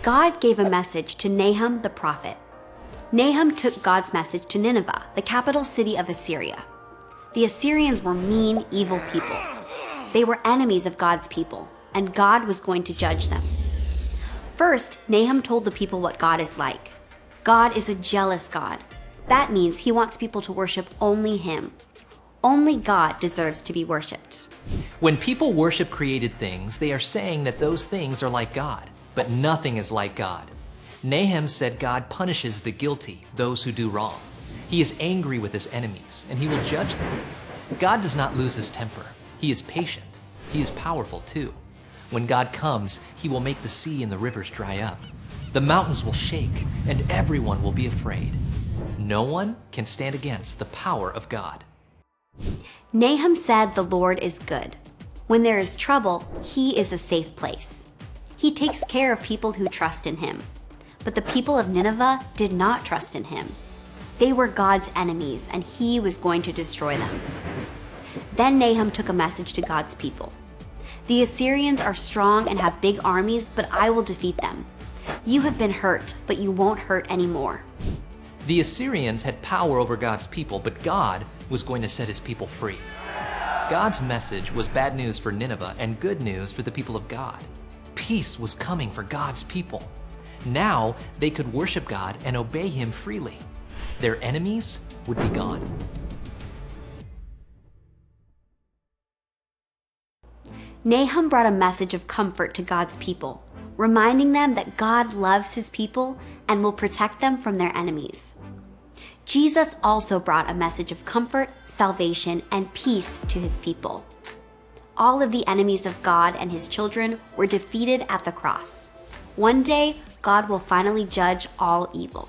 God gave a message to Nahum the prophet. Nahum took God's message to Nineveh, the capital city of Assyria. The Assyrians were mean, evil people. They were enemies of God's people, and God was going to judge them. First, Nahum told the people what God is like. God is a jealous God. That means he wants people to worship only him. Only God deserves to be worshipped. When people worship created things, they are saying that those things are like God, but nothing is like God. Nahum said God punishes the guilty, those who do wrong. He is angry with his enemies, and he will judge them. God does not lose his temper. He is patient. He is powerful too. When God comes, he will make the sea and the rivers dry up. The mountains will shake, and everyone will be afraid. No one can stand against the power of God. Nahum said the Lord is good. When there is trouble, he is a safe place. He takes care of people who trust in him. But the people of Nineveh did not trust in him. They were God's enemies, and he was going to destroy them. Then Nahum took a message to God's people. The Assyrians are strong and have big armies, but I will defeat them. You have been hurt, but you won't hurt anymore. The Assyrians had power over God's people, but God was going to set his people free. God's message was bad news for Nineveh and good news for the people of God. Peace was coming for God's people. Now they could worship God and obey him freely. Their enemies would be gone. Nahum brought a message of comfort to God's people, reminding them that God loves his people and will protect them from their enemies. Jesus also brought a message of comfort, salvation, and peace to his people. All of the enemies of God and his children were defeated at the cross. One day, God will finally judge all evil.